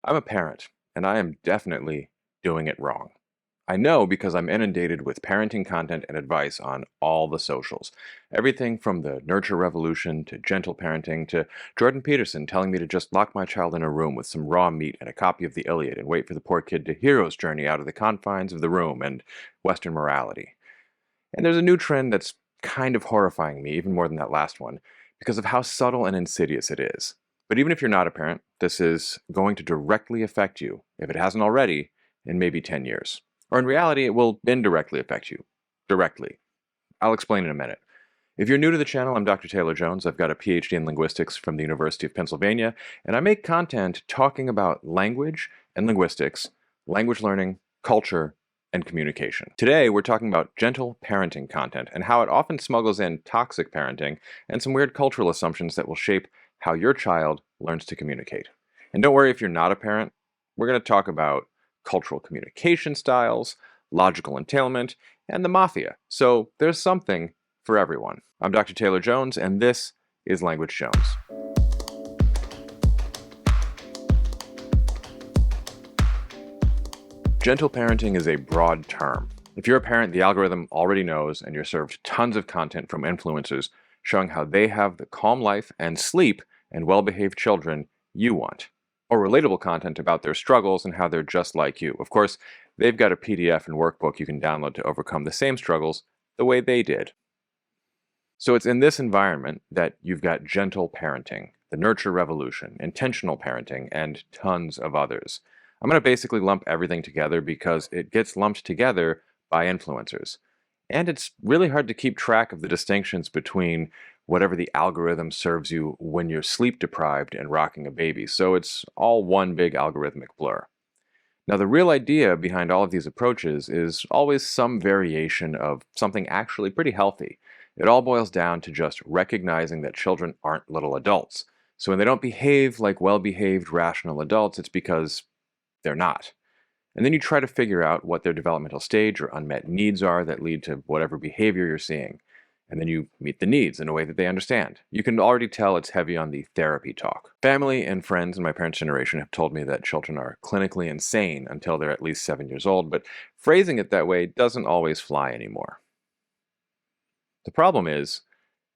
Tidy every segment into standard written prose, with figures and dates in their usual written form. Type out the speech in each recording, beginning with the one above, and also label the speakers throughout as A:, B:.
A: I'm a parent, and I am definitely doing it wrong. I know because I'm inundated with parenting content and advice on all the socials. Everything from the nurture revolution to gentle parenting to Jordan Peterson telling me to just lock my child in a room with some raw meat and a copy of the Iliad and wait for the poor kid to hero's journey out of the confines of the room and Western morality. And there's a new trend that's kind of horrifying me, even more than that last one, because of how subtle and insidious it is. But even if you're not a parent, this is going to directly affect you, if it hasn't already, in maybe 10 years. Or in reality, it will indirectly affect you. Directly. I'll explain in a minute. If you're new to the channel, I'm Dr. Taylor Jones. I've got a PhD in linguistics from the University of Pennsylvania, and I make content talking about language and linguistics, language learning, culture, and communication. Today, we're talking about gentle parenting content and how it often smuggles in toxic parenting and some weird cultural assumptions that will shape how your child learns to communicate. And don't worry if you're not a parent, we're going to talk about cultural communication styles, logical entailment, and the mafia. So there's something for everyone. I'm Dr. Taylor Jones, and this is Language Jones. Gentle parenting is a broad term. If you're a parent, the algorithm already knows, and you're served tons of content from influencers showing how they have the calm life and sleep and well-behaved children you want. Or relatable content about their struggles and how they're just like you. Of course, they've got a PDF and workbook you can download to overcome the same struggles the way they did. So it's in this environment that you've got gentle parenting, the nurture revolution, intentional parenting, and tons of others. I'm going to basically lump everything together because it gets lumped together by influencers. And it's really hard to keep track of the distinctions between whatever the algorithm serves you when you're sleep deprived and rocking a baby. So it's all one big algorithmic blur. Now, the real idea behind all of these approaches is always some variation of something actually pretty healthy. It all boils down to just recognizing that children aren't little adults. So when they don't behave like well-behaved, rational adults, it's because they're not. And then you try to figure out what their developmental stage or unmet needs are that lead to whatever behavior you're seeing. And then you meet the needs in a way that they understand. You can already tell it's heavy on the therapy talk. Family and friends in my parents' generation have told me that children are clinically insane until they're at least 7 years old, but phrasing it that way doesn't always fly anymore. The problem is,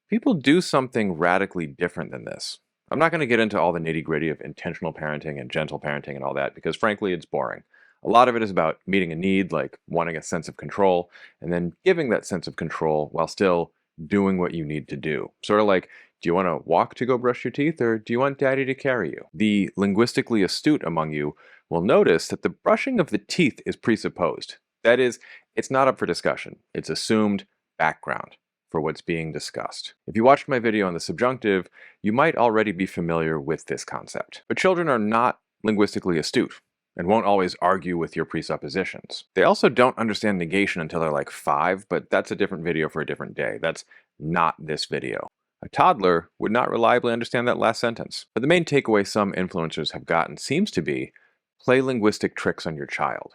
A: people do something radically different than this. I'm not going to get into all the nitty-gritty of intentional parenting and gentle parenting and all that because frankly it's boring. A lot of it is about meeting a need, like wanting a sense of control, and then giving that sense of control while still doing what you need to do. Sort of like, do you want to walk to go brush your teeth, or do you want daddy to carry you? The linguistically astute among you will notice that the brushing of the teeth is presupposed. That is, it's not up for discussion. It's assumed background for what's being discussed. If you watched my video on the subjunctive, you might already be familiar with this concept. But children are not linguistically astute and won't always argue with your presuppositions. They also don't understand negation until they're like 5, but that's a different video for a different day. That's not this video. A toddler would not reliably understand that last sentence. But the main takeaway some influencers have gotten seems to be, play linguistic tricks on your child,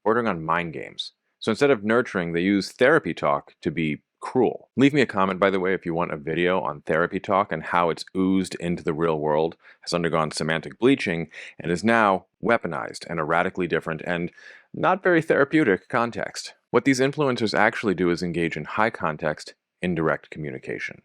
A: bordering on mind games. So instead of nurturing, they use therapy talk to be cruel. Leave me a comment, by the way, if you want a video on therapy talk and how it's oozed into the real world, has undergone semantic bleaching, and is now weaponized in a radically different and not very therapeutic context. What these influencers actually do is engage in high context, indirect communication.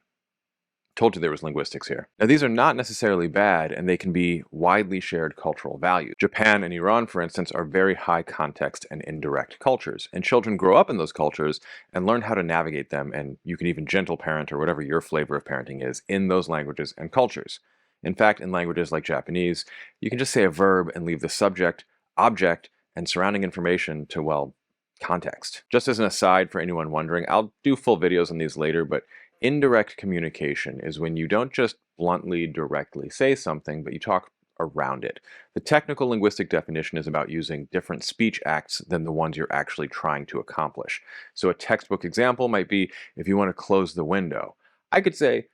A: Told you there was linguistics here. Now, these are not necessarily bad, and they can be widely shared cultural values. Japan and Iran, for instance, are very high context and indirect cultures, and children grow up in those cultures and learn how to navigate them, and you can even gentle parent or whatever your flavor of parenting is in those languages and cultures. In fact, in languages like Japanese, you can just say a verb and leave the subject, object, and surrounding information to, well, context. Just as an aside for anyone wondering, I'll do full videos on these later, but indirect communication is when you don't just bluntly, directly say something, but you talk around it. The technical linguistic definition is about using different speech acts than the ones you're actually trying to accomplish. So a textbook example might be, if you want to close the window, I could say,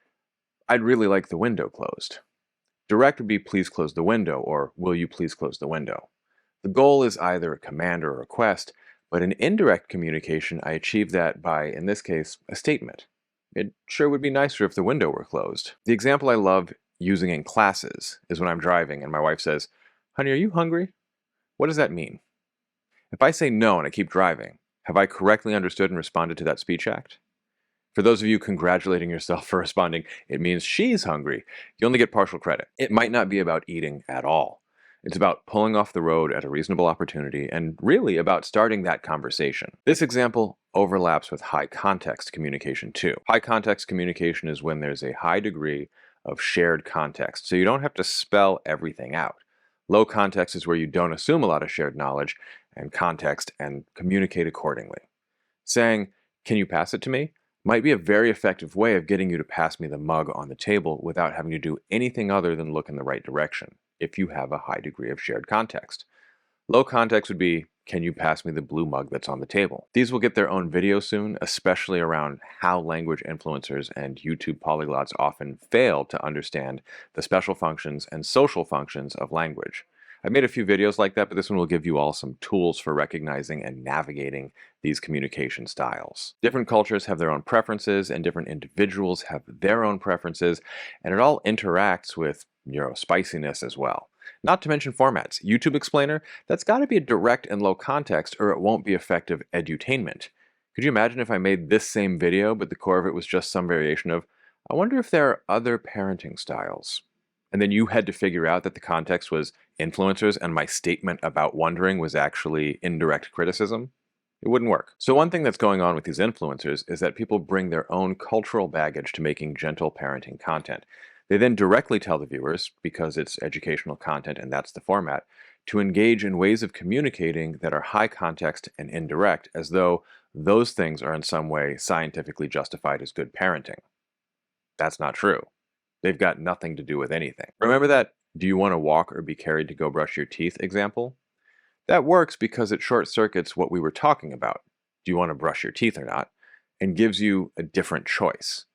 A: I'd really like the window closed. Direct would be, please close the window, or will you please close the window? The goal is either a command or a request, but in indirect communication, I achieve that by, in this case, a statement. It sure would be nicer if the window were closed. The example I love using in classes is when I'm driving and my wife says, Honey, are you hungry? What does that mean? If I say no and I keep driving, have I correctly understood and responded to that speech act? For those of you congratulating yourself for responding, it means she's hungry. You only get partial credit. It might not be about eating at all. It's about pulling off the road at a reasonable opportunity and really about starting that conversation. This example overlaps with high context communication too. High context communication is when there's a high degree of shared context, so you don't have to spell everything out. Low context is where you don't assume a lot of shared knowledge and context and communicate accordingly. Saying, "Can you pass it to me?" might be a very effective way of getting you to pass me the mug on the table without having to do anything other than look in the right direction, if you have a high degree of shared context. Low context would be, "Can you pass me the blue mug that's on the table?" These will get their own video soon, especially around how language influencers and YouTube polyglots often fail to understand the special functions and social functions of language. I made a few videos like that, but this one will give you all some tools for recognizing and navigating these communication styles. Different cultures have their own preferences, and different individuals have their own preferences, and it all interacts with spiciness as well. Not to mention formats. YouTube Explainer, that's got to be a direct and low context, or it won't be effective edutainment. Could you imagine if I made this same video, but the core of it was just some variation of, "I wonder if there are other parenting styles," and then you had to figure out that the context was influencers and my statement about wondering was actually indirect criticism? It wouldn't work. So one thing that's going on with these influencers is that people bring their own cultural baggage to making gentle parenting content. They then directly tell the viewers, because it's educational content and that's the format, to engage in ways of communicating that are high context and indirect, as though those things are in some way scientifically justified as good parenting. That's not true. They've got nothing to do with anything. Remember that "do you want to walk or be carried to go brush your teeth" example? That works because it short circuits what we were talking about, do you want to brush your teeth or not, and gives you a different choice.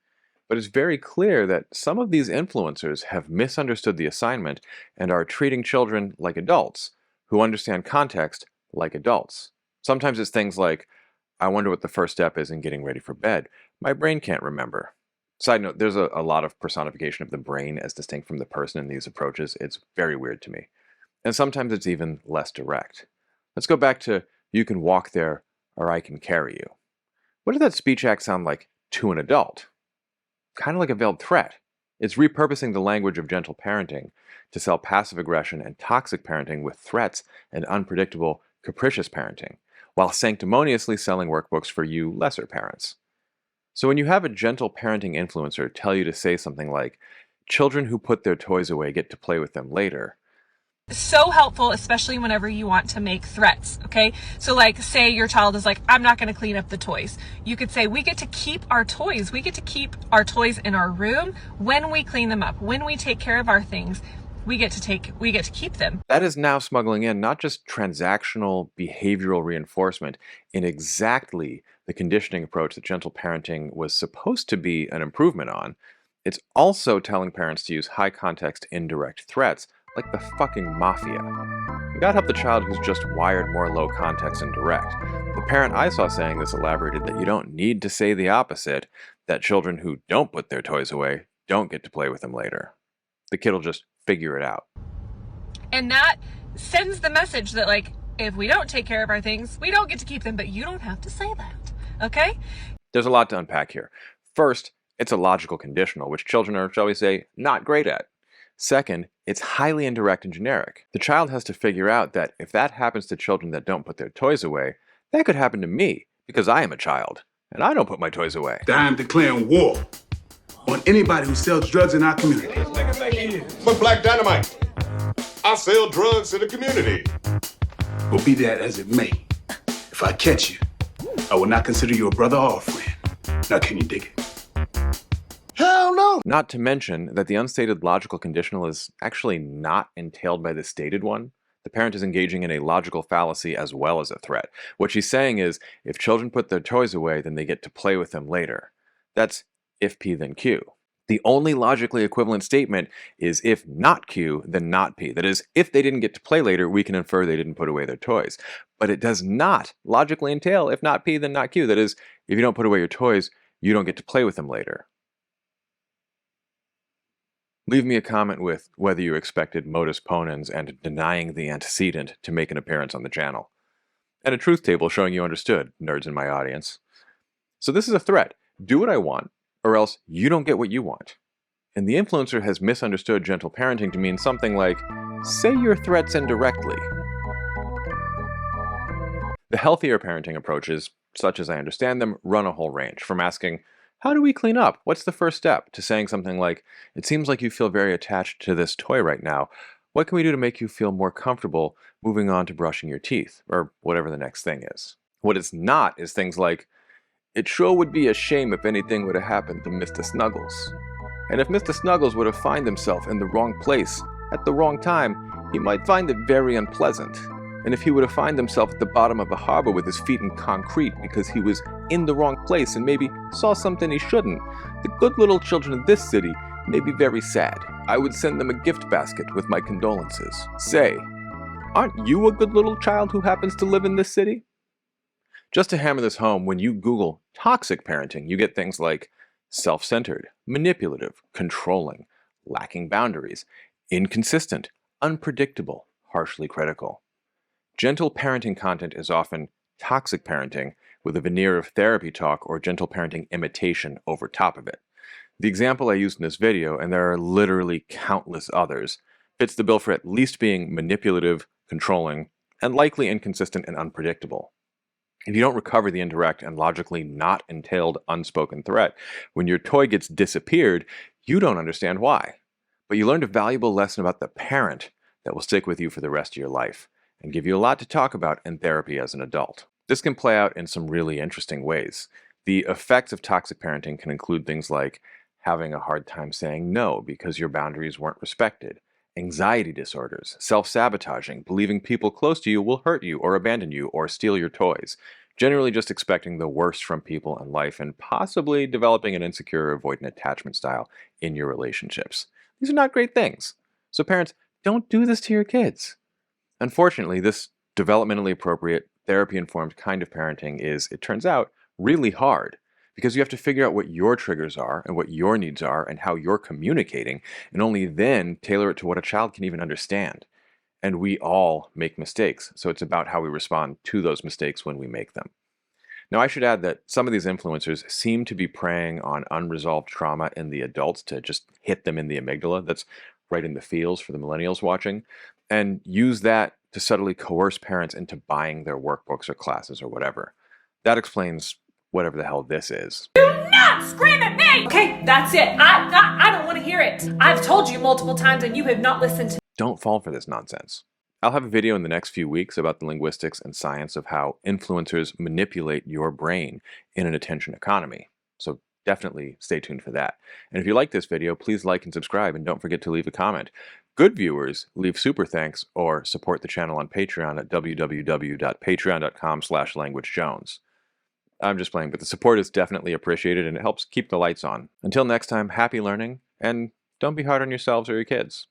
A: But it's very clear that some of these influencers have misunderstood the assignment and are treating children like adults who understand context like adults. Sometimes it's things like, "I wonder what the first step is in getting ready for bed. My brain can't remember." Side note, there's a lot of personification of the brain as distinct from the person in these approaches. It's very weird to me. And sometimes it's even less direct. Let's go back to "you can walk there or I can carry you." What did that speech act sound like to an adult? Kind of like a veiled threat. It's repurposing the language of gentle parenting to sell passive aggression and toxic parenting with threats and unpredictable, capricious parenting, while sanctimoniously selling workbooks for you lesser parents. So when you have a gentle parenting influencer tell you to say something like, "Children who put their toys away get to play with them later,"
B: so helpful, especially whenever you want to make threats. Okay, so like, say your child is like, "I'm not going to clean up the toys." You could say, "We get to keep our toys. We get to keep our toys in our room when we clean them up, when we take care of our things. We get to keep them."
A: That is now smuggling in not just transactional behavioral reinforcement in exactly the conditioning approach that gentle parenting was supposed to be an improvement on. It's also telling parents to use high context indirect threats like the fucking mafia. You gotta help the child who's just wired more low context and direct. The parent I saw saying this elaborated that you don't need to say the opposite, that children who don't put their toys away don't get to play with them later. The kid will just figure it out.
B: And that sends the message that, like, if we don't take care of our things, we don't get to keep them, but you don't have to say that. Okay?
A: There's a lot to unpack here. First, it's a logical conditional, which children are, shall we say, not great at. Second, it's highly indirect and generic. The child has to figure out that if that happens to children that don't put their toys away, that could happen to me, because I am a child, and I don't put my toys away.
C: I am declaring war on anybody who sells drugs in our community.
D: But Black Dynamite, I sell drugs to the community.
C: But be that as it may, if I catch you, I will not consider you a brother or a friend. Now can you dig it?
D: Hell no!
A: Not to mention that the unstated logical conditional is actually not entailed by the stated one. The parent is engaging in a logical fallacy as well as a threat. What she's saying is, if children put their toys away, then they get to play with them later. That's if P, then Q. The only logically equivalent statement is if not Q, then not P. That is, if they didn't get to play later, we can infer they didn't put away their toys. But it does not logically entail if not P, then not Q. That is, if you don't put away your toys, you don't get to play with them later. Leave me a comment with whether you expected modus ponens and denying the antecedent to make an appearance on the channel. And a truth table showing you understood, nerds in my audience. So this is a threat. Do what I want, or else you don't get what you want. And the influencer has misunderstood gentle parenting to mean something like, say your threats indirectly. The healthier parenting approaches, such as I understand them, run a whole range, from asking, how do we clean up? What's the first step? To saying something like, it seems like you feel very attached to this toy right now. What can we do to make you feel more comfortable moving on to brushing your teeth, or whatever the next thing is? What it's not is things like, it sure would be a shame if anything would have happened to Mr. Snuggles. And if Mr. Snuggles were to find himself in the wrong place at the wrong time, he might find it very unpleasant. And if he were to find himself at the bottom of a harbor with his feet in concrete because he was in the wrong place and maybe saw something he shouldn't, the good little children of this city may be very sad. I would send them a gift basket with my condolences. Say, aren't you a good little child who happens to live in this city? Just to hammer this home, when you Google toxic parenting, you get things like self-centered, manipulative, controlling, lacking boundaries, inconsistent, unpredictable, harshly critical. Gentle parenting content is often toxic parenting with a veneer of therapy talk or gentle parenting imitation over top of it. The example I used in this video, and there are literally countless others, fits the bill for at least being manipulative, controlling, and likely inconsistent and unpredictable. If you don't recover the indirect and logically not entailed unspoken threat, when your toy gets disappeared, you don't understand why. But you learned a valuable lesson about the parent that will stick with you for the rest of your life and give you a lot to talk about in therapy as an adult. This can play out in some really interesting ways. The effects of toxic parenting can include things like having a hard time saying no because your boundaries weren't respected, anxiety disorders, self-sabotaging, believing people close to you will hurt you or abandon you or steal your toys, generally just expecting the worst from people and life, and possibly developing an insecure avoidant attachment style in your relationships. These are not great things. So parents, don't do this to your kids. Unfortunately, this developmentally appropriate, therapy-informed kind of parenting is, it turns out, really hard because you have to figure out what your triggers are and what your needs are and how you're communicating, and only then tailor it to what a child can even understand. And we all make mistakes, so it's about how we respond to those mistakes when we make them. Now, I should add that some of these influencers seem to be preying on unresolved trauma in the adults to just hit them in the amygdala. That's right in the feels for the millennials watching, and use that to subtly coerce parents into buying their workbooks or classes or whatever. That explains whatever the hell this is.
E: Do not scream at me! Okay, that's it. I don't want to hear it. I've told you multiple times and you have not listened to.
A: Don't fall for this nonsense. I'll have a video in the next few weeks about the linguistics and science of how influencers manipulate your brain in an attention economy. So definitely stay tuned for that. And if you like this video, please like and subscribe, and don't forget to leave a comment. Good viewers leave super thanks or support the channel on Patreon at www.patreon.com/languagejones. I'm just playing, but the support is definitely appreciated and it helps keep the lights on. Until next time, happy learning, and don't be hard on yourselves or your kids.